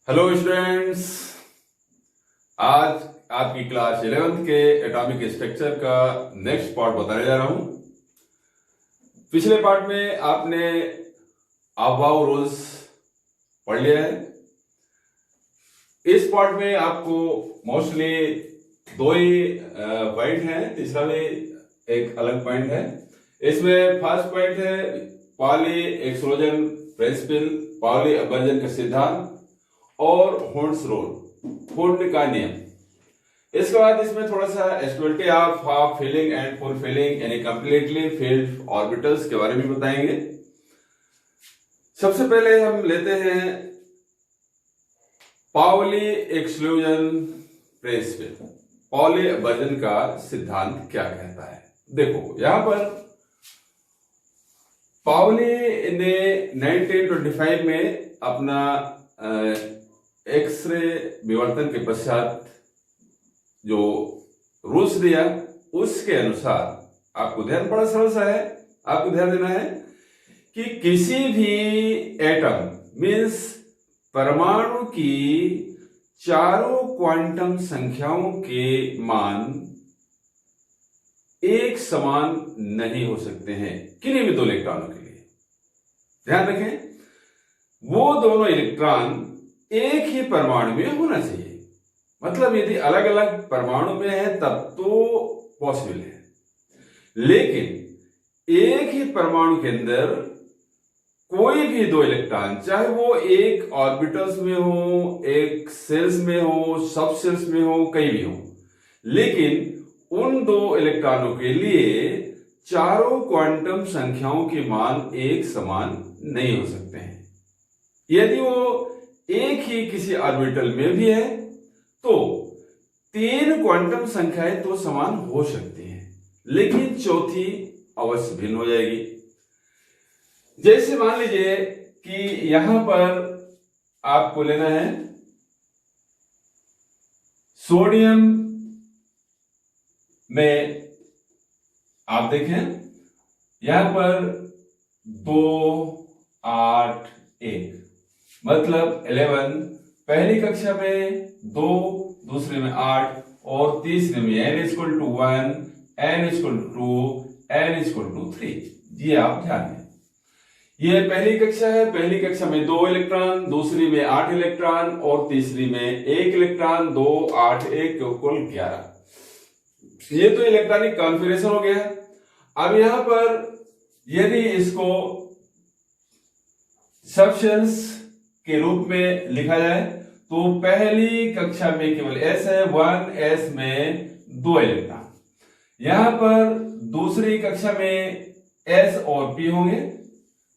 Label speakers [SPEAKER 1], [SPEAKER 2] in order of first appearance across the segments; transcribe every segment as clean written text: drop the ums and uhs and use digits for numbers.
[SPEAKER 1] Hello students. आज आपकी class 11th के एटॉमिक स्ट्रक्चर का नेक्स्ट पार्ट बताने जा रहा हूं। पिछले पार्ट में आपने अफबाउ रूल्स पढ़ लिया है। इस पार्ट में आपको मोस्टली दो ही पॉइंट हैं, तीसरा भी एक अलग पॉइंट है। इसमें फर्स्ट पॉइंट है पाउली एक्सक्लूजन प्रिंसिपल, पाउली अपवर्जन का सिद्धांत और होर्न्स रूल, होर्न का नियम। इसके बाद इसमें थोड़ा सा stability of half filling and full filling यानी कंप्लीटली फिल्ड ऑर्बिटल्स के बारे में बताएंगे। सबसे पहले हम लेते हैं पाउली एक्सक्लूजन प्रिंसिपल। पाउली अपवर्जन का सिद्धांत क्या कहता है? देखो यहां पर पाउली ने 1925 में अपना एक्सरे विवर्तन के पश्चात जो रूल्स दिया उसके अनुसार आपको ध्यान, बड़ा सरल सा है, आपको ध्यान देना है कि किसी भी एटम मीन्स परमाणु की चारों क्वांटम संख्याओं के मान एक समान नहीं हो सकते हैं किन्हीं भी दो इलेक्ट्रॉनों के लिए। ध्यान रखें, वो दोनों इलेक्ट्रॉन एक ही परमाणु में होना चाहिए। मतलब यदि अलग अलग परमाणु में है तब तो पॉसिबल है, लेकिन एक ही परमाणु के अंदर कोई भी दो इलेक्ट्रॉन, चाहे वो एक ऑर्बिटल्स में हो, एक सेल्स में हो, सब सेल्स में हो, कहीं भी हो, लेकिन उन दो इलेक्ट्रॉनों के लिए चारों क्वांटम संख्याओं के मान एक समान नहीं हो सकते हैं। यदि वो एक ही किसी ऑर्बिटल में भी है तो तीन क्वांटम संख्याएं तो समान हो सकती हैं, लेकिन चौथी अवश्य भिन्न हो जाएगी। जैसे मान लीजिए कि यहां पर आपको लेना है सोडियम में, आप देखें यहां पर 2 8 1 मतलब 11, पहली कक्षा में 2, दूसरे में 8 और तीसरे में n=1, n=2, n=3। ये आप ध्यान दें, ये पहली कक्षा है। पहली कक्षा में 2 इलेक्ट्रॉन, दूसरी में 8 इलेक्ट्रॉन और तीसरी में 1 इलेक्ट्रॉन। 2 8 1 कुल 11। ये तो इलेक्ट्रॉनिक कॉन्फ़िगरेशन हो गया। अब यहां पर यदि इसको सबशेल्स के रूप में लिखा जाए तो पहली कक्षा में केवल s है, 1s में 2 इलेक्ट्रॉन। यहां पर दूसरी कक्षा में s और p होंगे,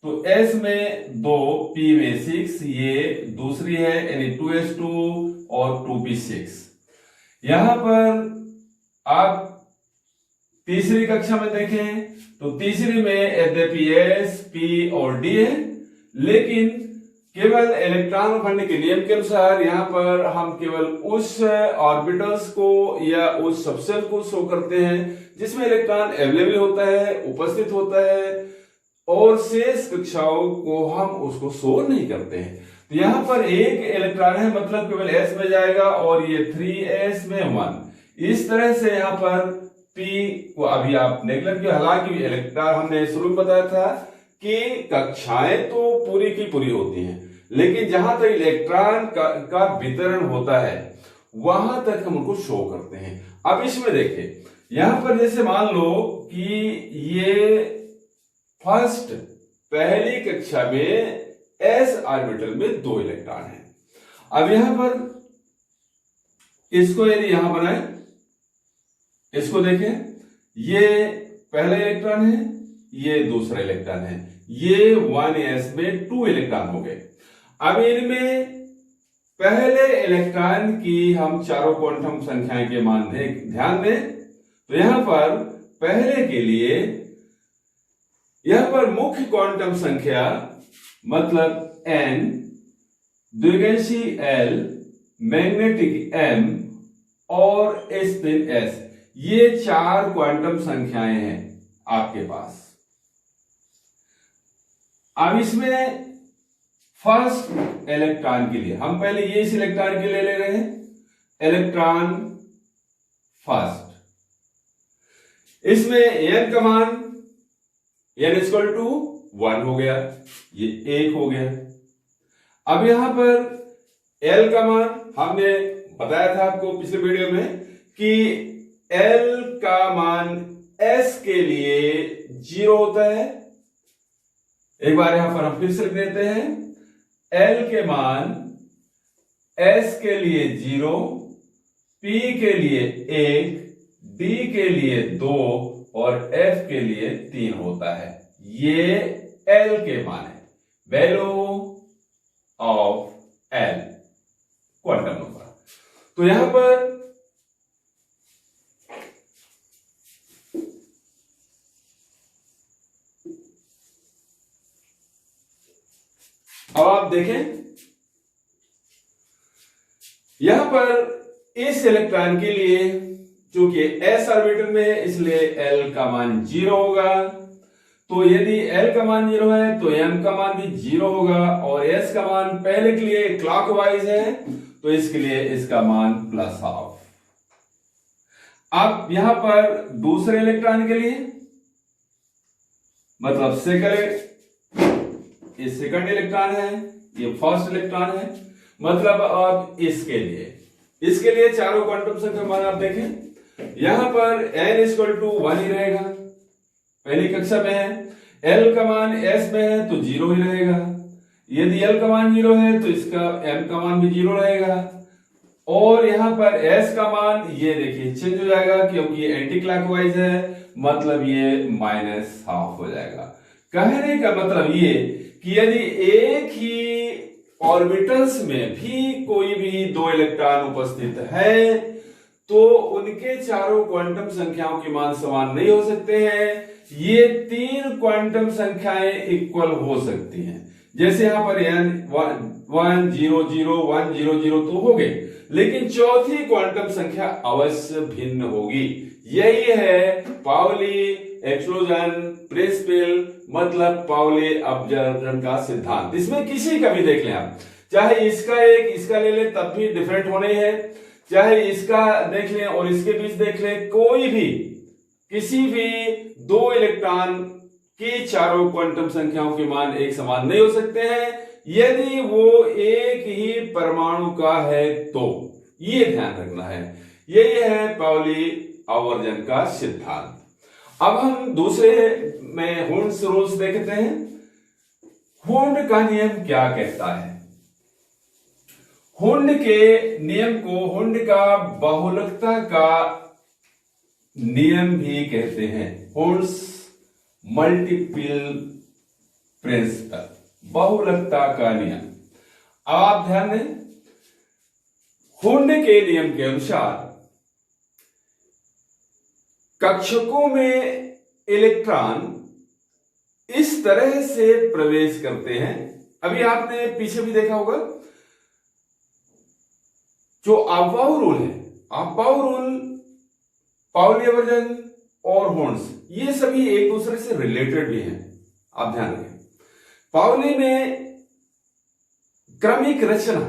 [SPEAKER 1] तो s में 2, p में 6, ये दूसरी है यानी 2s2 और 2p6। यहां पर आप तीसरी कक्षा में देखें तो तीसरी में यद्यपि s, p और d है, लेकिन केवल इलेक्ट्रॉन भरने के नियम के अनुसार यहां पर हम केवल उस ऑर्बिटल्स को या उस सबसेल को शो करते हैं जिसमें इलेक्ट्रॉन अवेलेबल होता है, उपस्थित होता है, और शेष कक्षाओं को हम उसको शो नहीं करते हैं। तो यहां पर एक इलेक्ट्रॉन है, मतलब केवल s में जाएगा और ये 3s में 1। इस तरह से यहां पर p को अभी आप नेगलेक्ट किया। हालांकि इलेक्ट्रॉन हमने शुरू में बताया था कि कक्षाएं तो पूरी की पूरी होती हैं, लेकिन जहां तक इलेक्ट्रॉन का वितरण होता है वहां तक हम उनको शो करते हैं। अब इसमें देखें, यहां पर जैसे मान लो कि ये फर्स्ट पहली कक्षा में s ऑर्बिटल में 2 इलेक्ट्रॉन है। अब यहां पर इसको यदि यहां बनाए, इसको देखें, ये पहला इलेक्ट्रॉन है, ये दूसरा इलेक्ट्रॉन है, ये 1s में 2 इलेक्ट्रॉन हो गए। अब इनमें पहले इलेक्ट्रॉन की हम चारों क्वांटम संख्याएं के मान ध्यान दें तो यहां पर पहले के लिए यहां पर मुख्य क्वांटम संख्या मतलब n, द्विगंशी l, मैग्नेटिक m और स्पिन s, ये 4 क्वांटम संख्याएं हैं आपके पास। अब इसमें फर्स्ट इलेक्ट्रॉन के लिए, हम पहले ये इस इलेक्ट्रॉन के लिए ले रहे हैं, इलेक्ट्रॉन फर्स्ट। इसमें n का मान n इक्वल टू 1 हो गया, ये 1 हो गया। अब यहां पर L का मान हमने बताया था आपको पिछले वीडियो में कि L का मान S के लिए 0 होता है। एक बार यहां पर हम फिर से लिख देते हैं, L के मान S के लिए 0, P के लिए 1, D के लिए 2 और F के लिए 3 होता है। ये L के मान है, value of L quantum number. तो यहां पर अब आप देखें, यहां पर इस इलेक्ट्रॉन के लिए चूंकि s ऑर्बिटल में है इसलिए L का मान 0 होगा। तो यदि L का मान 0 है तो M का मान भी 0 होगा, और S का मान पहले के लिए क्लॉकवाइज है तो इसके लिए इसका मान +12। अब यहां पर दूसरे इलेक्ट्रॉन के लिए मतलब ये सेकंड इलेक्ट्रॉन है, ये फर्स्ट इलेक्ट्रॉन है, मतलब अब इसके लिए चारों क्वांटम संख्या मान आप देखें, यहां पर n इक्वल टू 1 ही रहेगा, पहली कक्षा में है। L का मान S में है तो 0 ही रहेगा, यदि L का मान 0 है तो इसका M का मान भी 0 रहेगा। और यहां पर S का मान ये देखिए चेंज हो जाएगा क्योंकि ये एंटी क्लॉकवाइज है, मतलब ये -12 हो जाएगा। कहने का मतलब ये कि यदि एक ही ऑर्बिटल्स में भी कोई भी 2 इलेक्ट्रॉन उपस्थित है तो उनके चारों क्वांटम संख्याओं के मान समान नहीं हो सकते हैं। ये 3 क्वांटम संख्याएं इक्वल हो सकती हैं, जैसे यहां पर n 1 0 0 1 0 0 तो हो गए, लेकिन चौथी क्वांटम संख्या अवश्य भिन्न होगी। यही है पाउली एक्सक्लूजन प्रिंसिपल, मतलब पाउली अपवर्जन का सिद्धांत। इसमें किसी का भी देख लें आप, चाहे इसका ले लें तब भी डिफरेंट होने हैं, चाहे इसका देख लें और इसके बीच देख लें, कोई भी किसी भी 2 इलेक्ट्रॉन के चारों क्वांटम संख्याओं के मान एक समान नहीं हो सकते हैं यदि वो एक ही परमाणु का है तो। ये ध्यान रखना है, यही है पाउली अपवर्जन का सिद्धांत। अब हम दूसरे में हुंड्स रूल्स देखते हैं। हुंड का नियम क्या कहता है? हुंड के नियम को हुंड का बहुलकता का नियम भी कहते हैं, हुंड्स मल्टीपल प्रिंसिपल, बहुलकता का नियम। अब आप ध्यान दें, हुंड के नियम के अनुसार कक्षकों में इलेक्ट्रॉन इस तरह से प्रवेश करते हैं, अभी आपने पीछे भी देखा होगा, जो अफबाउ रूल है, अफबाउ रूल, पाउली अपवर्जन और हुंड्स, ये सभी एक दूसरे से रिलेटेड भी हैं, आप ध्यान रखें। पाउली में क्रमिक रचना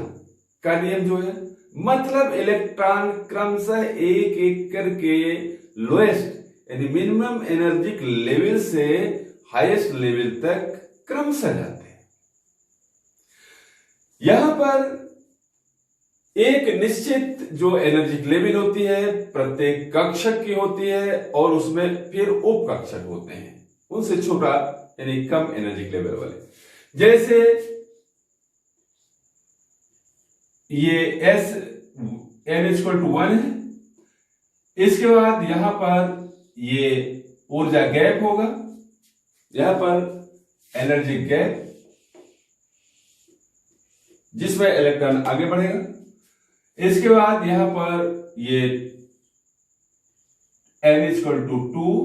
[SPEAKER 1] का नियम जो है, मतलब इलेक्ट्रॉन क्रमशः एक एक करके लोएस्ट यानी मिनिमम एनर्जिक लेवल से हाईएस्ट लेवल तक क्रमशः जाते हैं। यहां पर एक निश्चित जो एनर्जिक लेवल होती है प्रत्येक कक्षक की होती है, और उसमें फिर उप कक्षक होते हैं उनसे छोटा यानी कम एनर्जिक लेवल वाले, जैसे ये S n इक्वल टू 1 है। इसके बाद यहां पर ये ऊर्जा गैप होगा, यहां पर एनर्जी गैप जिसमें इलेक्ट्रॉन आगे बढ़ेगा। इसके बाद यहां पर ये n इक्वल टू 2,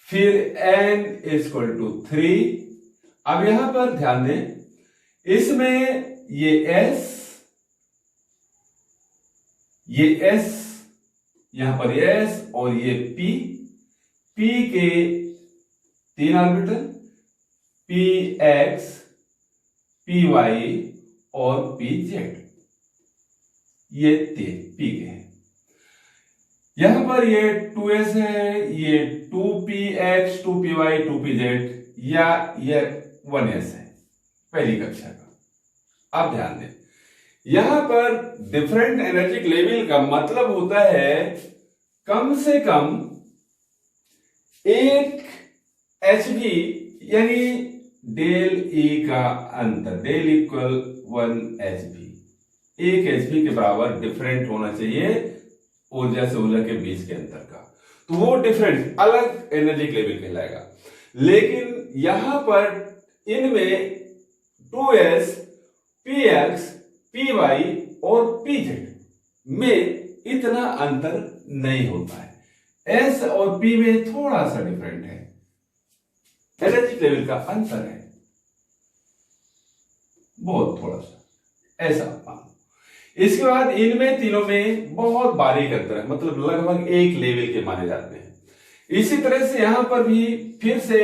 [SPEAKER 1] फिर n इक्वल टू 3। अब यहां पर ध्यान दें, इसमें ये S, यहां पर ये S और ये P के 3 ऑर्बिटल, PX, पी वाई और पी जेड, ये 3 पी के हैं। यहां पर ये 2s है, ये 2px 2py 2pz या ये 1s है पहली कक्षा का। आप ध्यान दें, यहां पर डिफरेंट एनर्जी लेवल का मतलब होता है कम से कम एक hv यानी डेल E का अंतर, डेल इक्वल 1 hv, एक hv के बराबर डिफरेंट होना चाहिए ऊर्जा से ऊर्जा के बीच के अंतर का, तो वो डिफरेंट अलग एनर्जी लेवल कहलाएगा। लेकिन यहां पर इनमें 2s px py और pz में इतना अंतर नहीं होता है, s और p में थोड़ा सा डिफरेंट है, एनर्जी लेवल का अंतर है बहुत थोड़ा सा, ऐसा मानो। इसके बाद इनमें तीनों में बहुत बारीक अंतर है, मतलब लगभग एक लेवल के माने जाते हैं। इसी तरह से यहां पर भी फिर से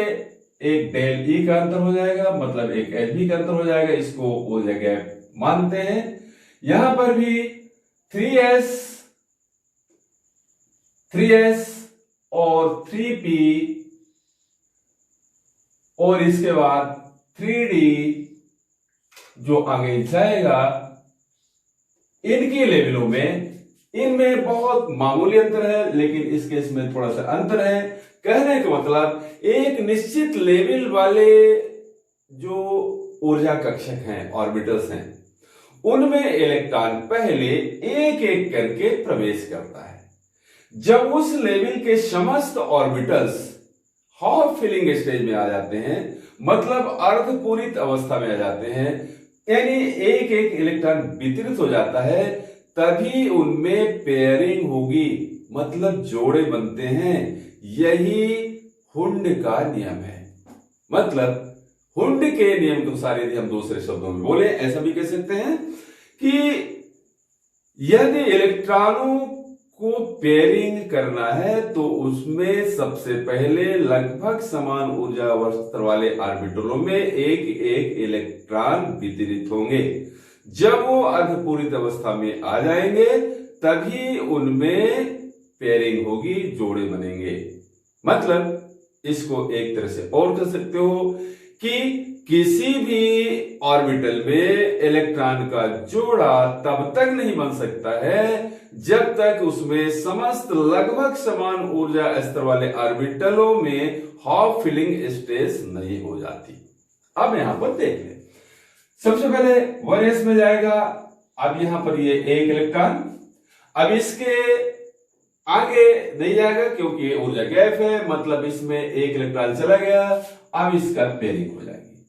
[SPEAKER 1] एक डेल ई का अंतर हो जाएगा, मतलब एक एचबी का अंतर हो जाएगा, इसको वो जगह मानते हैं। यहां पर भी 3s और 3p और इसके बाद 3d जो आगे जाएगा, इनके लेवलों में इनमें बहुत मामूली अंतर है, लेकिन इस केस में थोड़ा सा अंतर है। कहने का मतलब एक निश्चित लेवल वाले जो ऊर्जा कक्षक हैं, ऑर्बिटल्स हैं, उनमें इलेक्ट्रॉन पहले एक एक करके प्रवेश करता है। जब उस लेवल के समस्त ऑर्बिटल्स हाफ फिलिंग स्टेज में आ जाते हैं, मतलब अर्धपूरित अवस्था में आ जाते हैं, यानी एक एक इलेक्ट्रॉन वितरित हो जाता है, तभी उनमें पेयरिंग होगी, मतलब जोड़े बनते हैं। यही हुंड का नियम है। मतलब हुंड के नियम के अनुसार यदि हम दूसरे शब्दों में बोले, ऐसा भी कह सकते हैं कि यदि इलेक्ट्रॉनों को पेयरिंग करना है तो उसमें सबसे पहले लगभग समान ऊर्जा अवस्था वाले ऑर्बिटलों में एक एक इलेक्ट्रॉन वितरित होंगे। जब वो अर्धपूरित अवस्था में आ जाएंगे तभी उनमें पेयरिंग होगी, जोड़े बनेंगे। मतलब इसको एक तरह से और कह सकते हो कि किसी भी ऑर्बिटल में इलेक्ट्रॉन का जोड़ा तब तक नहीं बन सकता है जब तक उसमें समस्त लगभग समान ऊर्जा स्तर वाले ऑर्बिटलों में हाफ फिलिंग स्टेज नहीं हो जाती। अब यहां पर देख ले, सबसे पहले 1s में जाएगा। अब यहां पर ये एक इलेक्ट्रॉन, अब इसके आगे नहीं जाएगा क्योंकि ऊर्जा गैप है, मतलब इसमें एक इलेक्ट्रॉन चला गया, अब इसका पेयरिंग हो जाएगी।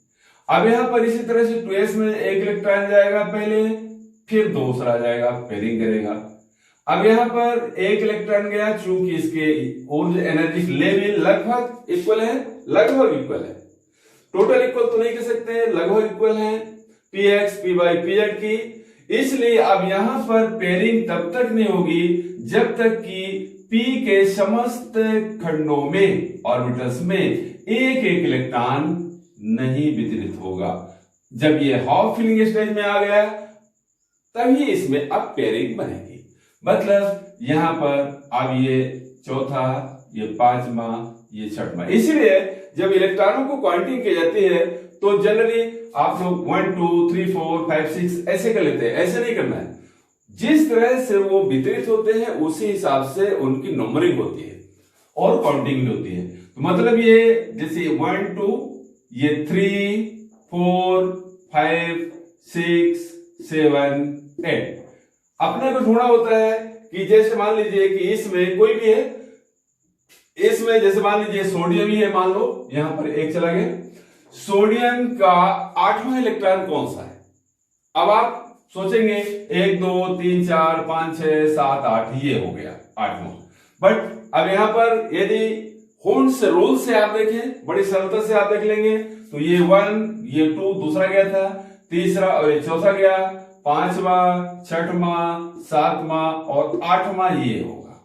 [SPEAKER 1] अब यहां पर इसी तरह से 2s में एक इलेक्ट्रॉन जाएगा पहले, फिर दूसरा जाएगा, पेयरिंग करेगा। अब यहां पर एक इलेक्ट्रॉन गया, चूंकि इसके ऊर्जा एनर्जी लेवल लगभग इक्वल है, लगभग इक्वल है, टोटल इक्वल तो नहीं कह सकते, लगभग इक्वल है px py pz की, इसलिए अब यहां पर पेयरिंग तब तक नहीं होगी जब तक कि p के समस्त खंडों में, ऑर्बिटल्स में एक एक इलेक्ट्रॉन नहीं वितरित होगा। जब ये हाफ फिलिंग स्टेज में आ गया तभी इसमें अब पेयरिंग बनेगी। मतलब यहां पर अब ये चौथा, ये पांचवा, ये छठवां। इसीलिए जब इलेक्ट्रॉनों को काउंटिंग की जाती है तो जनरली आप लोग 1 2 3 4 5 6 ऐसे कर लेते हैं, ऐसे नहीं करना है। जिस तरह से वो वितरित होते हैं उसी हिसाब से उनकी नंबरिंग होती है और काउंटिंग भी होती है। तो मतलब ये जैसे 1 2, ये 3 4 5 6 7 8, अपने को ढूंढना होता है कि जैसे मान लीजिए कि इसमें कोई भी है, इसमें जैसे मान लीजिए सोडियम ही है, मान लो यहां पर एक चला गया, सोडियम का 8वां इलेक्ट्रॉन कौन सा है? अब आप सोचेंगे 1 2 3 4 5 6 7 8, ये हो गया 8वां। बट अब यहां पर यदि हुंड से रूल से आप देखें, बड़ी सरलता से आप देख लेंगे तो ये 1, ये 2, दूसरा गया था, तीसरा और ये चौथा गया, 5वां, 6वां, 7वां और 8वां ये होगा।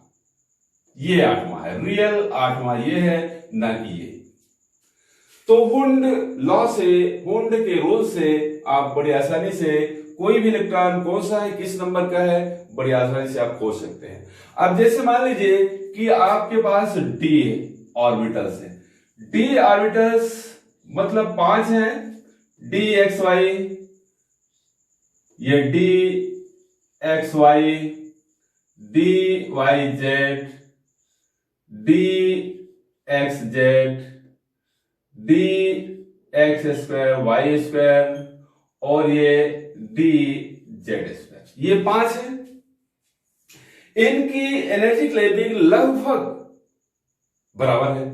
[SPEAKER 1] ये 8वां है, रियल 8वां ये है, ना कि ये। तो हुंड लॉ से, हुंड के रूल से आप बड़ी आसानी से कोई भी इलेक्ट्रॉन कौन सा है, किस नंबर का है, बड़ी आसानी से आप खोज सकते हैं। अब जैसे मान लीजिए कि आपके पास डी ऑर्बिटल्स है, डी ऑर्बिटल्स मतलब 5 हैं, डी एक्स वाई, ये D X Y, D Y Z, D X Z, D X square Y square और ये डी जेड स्क्वायर, ये 5 है। इनकी एनर्जी क्लैबिंग लगभग बराबर है।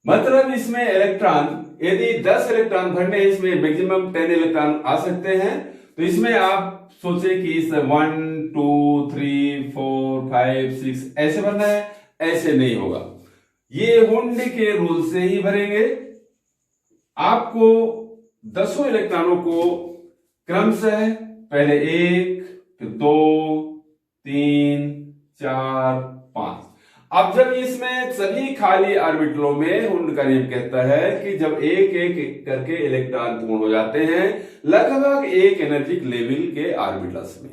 [SPEAKER 1] मतलब इसमें इलेक्ट्रॉन, यदि 10 इलेक्ट्रॉन भरने इसमें मैक्सिमम 10 इलेक्ट्रॉन आ सकते हैं, तो इसमें आप सोचे कि इस 1 2 3 4 5 6 ऐसे भरना है, ऐसे नहीं होगा। ये हुंड के रूल से ही भरेंगे। आपको 10 इलेक्ट्रॉनों को क्रमशः पहले 1 फिर 2 3 4 5, अब जब इसमें सभी खाली ऑर्बिटलों में हुंड का नियम कहता है कि जब एक एक करके इलेक्ट्रॉन पूर्ण हो जाते हैं लगभग एक एनर्जी लेवल के ऑर्बिटल्स में,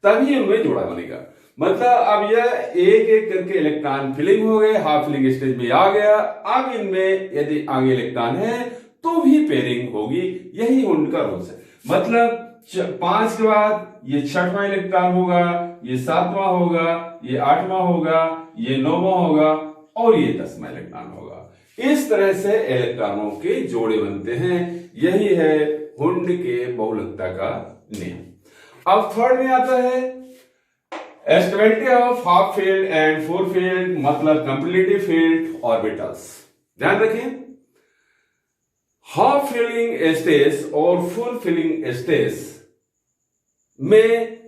[SPEAKER 1] तभी उनमें जोड़ा बनेगा। मतलब अब यह एक एक करके इलेक्ट्रॉन फिलिंग हो गए, हाफ फिलिंग स्टेज में आ गया। अब इनमें यदि आगे इलेक्ट्रॉन है तो भी पेयरिंग होगी, यही हुंड का रूल्स है। मतलब 5 के बाद ये 6वां इलेक्ट्रॉन होगा, ये 7वां होगा, ये 8वां होगा, ये 9वां होगा और ये 10वां इलेक्ट्रॉन होगा। इस तरह से इलेक्ट्रॉनों के जोड़े बनते हैं। यही है हुंड के बहुलकता का नियम। अब थर्ड में आता है stability of half field and full field, मतलब कंप्लीटिव फील्ड ऑर्बिटल्स। ध्यान रखें, हाफ फिलिंग स्टेज और फुल फिलिंग स्टेज में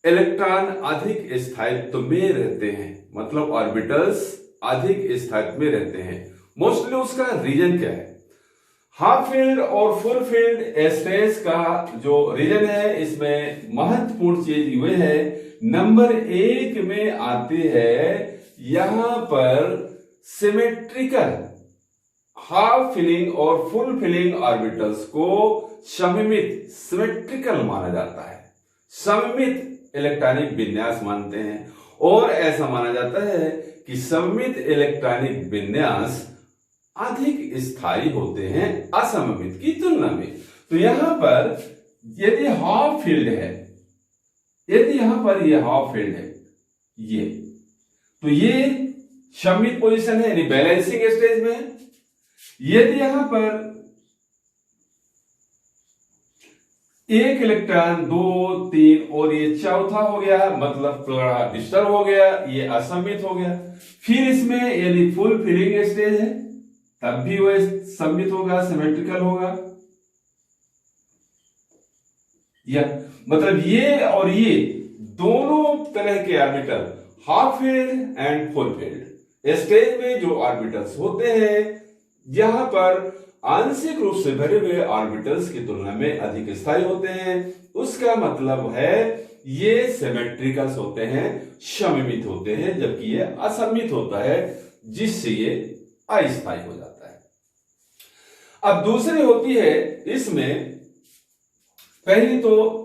[SPEAKER 1] इलेक्ट्रॉन अधिक स्थायित्व में रहते हैं, मतलब ऑर्बिटल्स अधिक स्थायित्व में रहते हैं। मोस्टली उसका रीजन क्या है? हाफ फील्ड और फुल फील्ड स्टेज का जो रीजन है, इसमें महत्वपूर्ण चीज ये है, नंबर 1 में आती है यहां पर सिमेट्रिकल हाफ फिलिंग और फुल फिलिंग ऑर्बिटल्स को सममित सिमेट्रिकल माना जाता है। सममित इलेक्ट्रॉनिक विन्यास मानते हैं और ऐसा माना जाता है कि सममित इलेक्ट्रॉनिक विन्यास अधिक स्थायी होते हैं असममित की तुलना में। तो यहां पर यदि हाफ फील्ड है, यदि यहां पर ये हाफ फील्ड है, ये तो ये सममित पोजीशन है, यानी बैलेंसिंग स्टेज में है। यदि यहां पर एक इलेक्ट्रॉन 2 3 और ये चौथा हो गया, मतलब थोड़ा डिस्टर्ब हो गया, ये असममित हो गया। फिर इसमें यदि फुल फिलिंग स्टेज है तब भी वह सममित होगा, सिमेट्रिकल होगा। या मतलब ये और ये दोनों तरह के orbital, half field and full field stage में जो ऑर्बिटल्स होते हैं, यहां पर आंशिक रूप से भरे हुए ऑर्बिटल्स की तुलना में अधिक स्थायी होते हैं। उसका मतलब है ये सिमेट्रिकल्स होते हैं, सममित होते हैं, जबकि ये असममित होता है, जिससे ये अस्थायी हो जाता है। अब दूसरी होती है इसमें, पहली तो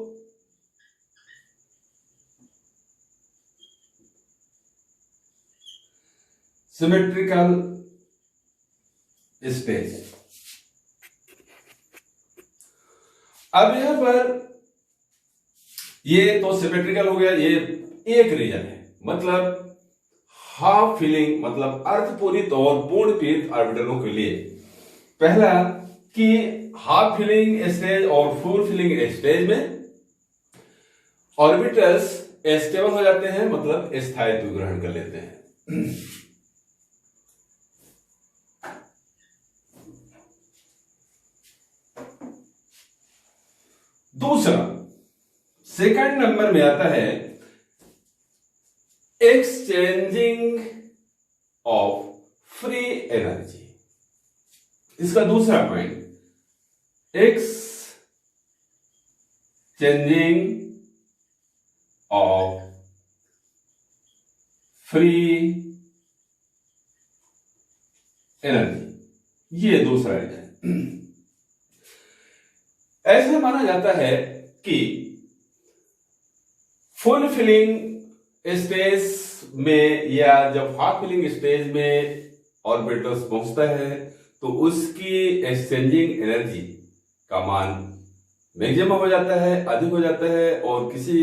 [SPEAKER 1] सिमेट्रिकल स्टेज। अब यहां पर ये तो सिमेट्रिकल हो गया, ये एक रीजन है, मतलब हाफ फिलिंग, मतलब अर्धपूरित और पूर्ण पीड़ित ऑर्बिटलों के लिए। पहला कि हाफ फिलिंग स्टेज और फुल फिलिंग स्टेज में ऑर्बिटल्स स्टेबल हो जाते हैं, मतलब स्थायित्व ग्रहण कर लेते हैं। दूसरा, सेकंड नंबर में आता है एक्सचेंजिंग ऑफ फ्री एनर्जी। इसका दूसरा point, exchanging of free energy, ये दूसरा है। ऐसा माना जाता है कि फुल फिलिंग स्टेज में या जब हाफ फिलिंग स्टेज में ऑर्बिटल्स पहुंचता है तो उसकी एक्सचेंजिंग एनर्जी का मान मैक्सिमम हो जाता है, अधिक हो जाता है, और किसी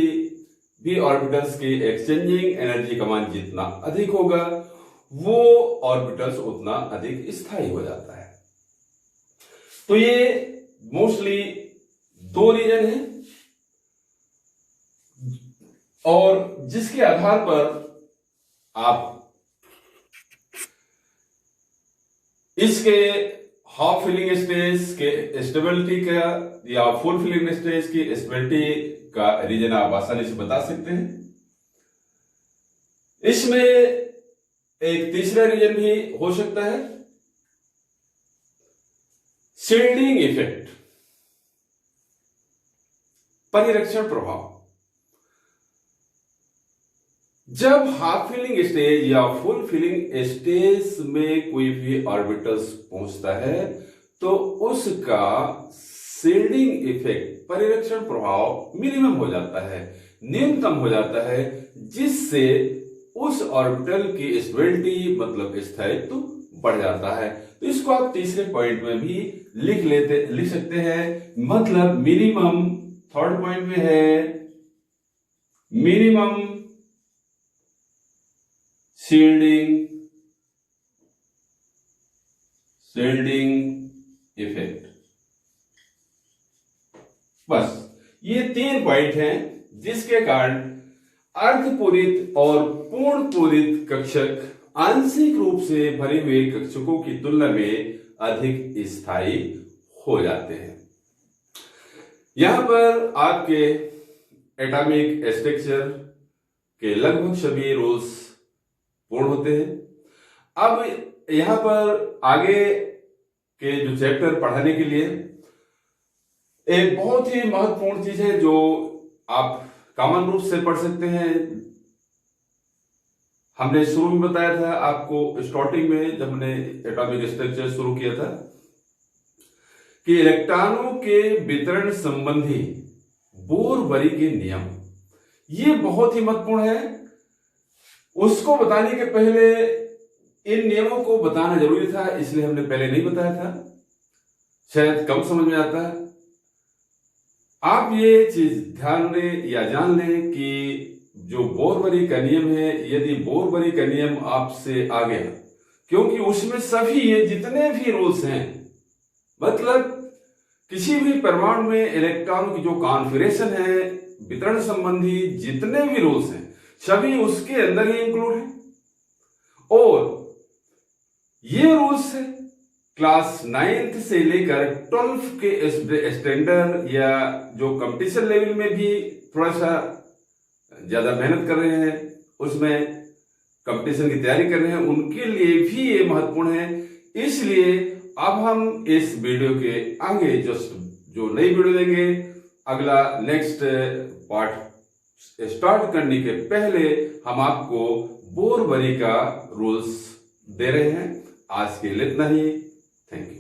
[SPEAKER 1] भी ऑर्बिटल्स की एक्सचेंजिंग एनर्जी का मान जितना अधिक होगा वो ऑर्बिटल्स उतना अधिक स्थायी हो जाता है। तो ये मोस्टली दो रीजन है और जिसके आधार पर आप इसके हाफ फिलिंग स्टेज के स्टेबिलिटी का या फुल फिलिंग स्टेज की स्टेबिलिटी का रीजन आप आसानी से बता सकते हैं। इसमें एक तीसरा रीजन भी हो सकता है, शील्डिंग इफेक्ट, परिरक्षण प्रभाव। जब हाफ फिलिंग स्टेज या फुल फिलिंग स्टेज में कोई भी ऑर्बिटल्स पहुंचता है तो उसका शील्डिंग इफेक्ट, परिरक्षण प्रभाव मिनिमम हो जाता है, न्यूनतम हो जाता है, जिससे उस ऑर्बिटल की स्टेबिलिटी मतलब स्थायित्व बढ़ जाता है। तो इसको आप तीसरे पॉइंट में भी लिख सकते हैं। मतलब मिनिमम, थर्ड पॉइंट में है मिनिमम शील्डिंग इफेक्ट। बस ये 3 पॉइंट हैं जिसके कारण अर्धपूरित और पूर्ण पूरित कक्षक आंशिक रूप से भरे हुए कक्षकों की तुलना में अधिक स्थायी हो जाते हैं। यहां पर आपके एटॉमिक स्ट्रक्चर के लगभग सभी रूल्स पूर्ण होते हैं। अब यहां पर आगे के जो चैप्टर पढ़ाने के लिए एक बहुत ही महत्वपूर्ण चीज है जो आप कॉमन रूप से पढ़ सकते हैं। हमने शुरू में बताया था आपको, स्टार्टिंग में जब हमने एटॉमिक स्ट्रक्चर शुरू किया था, कि इलेक्ट्रॉनों के वितरण संबंधी बोर-बरी के नियम, ये बहुत ही महत्वपूर्ण है। उसको बताने के पहले इन नियमों को बताना जरूरी था, इसलिए हमने पहले नहीं बताया था, शायद कम समझ में आता है। आप ये चीज ध्यान दें या जान लें कि जो बोर-बरी का नियम है, यदि बोर-बरी का नियम आपसे आ गया, क्योंकि उसमें सभी ये जितने भी रूल्स हैं, मतलब किसी भी परमाणु में इलेक्ट्रॉनों की जो कॉन्फ़िगरेशन है, वितरण संबंधी जितने भी रूल्स हैं, सभी उसके अंदर ही इंक्लूड है। और ये रूल्स है क्लास 9th से लेकर 12th के स्टैंडर्ड या जो कंपटीशन लेवल में भी थोड़ा सा ज्यादा मेहनत कर रहे हैं, उसमें कंपटीशन की तैयारी कर रहे हैं, उनके लिए भी ये महत्वपूर्ण है। इसलिए अब हम इस वीडियो के आगे जो नई वीडियो देंगे, अगला नेक्स्ट पार्ट स्टार्ट करने के पहले हम आपको बोर-बरी का रूल्स दे रहे हैं। आज के लिए इतना ही। Thank you.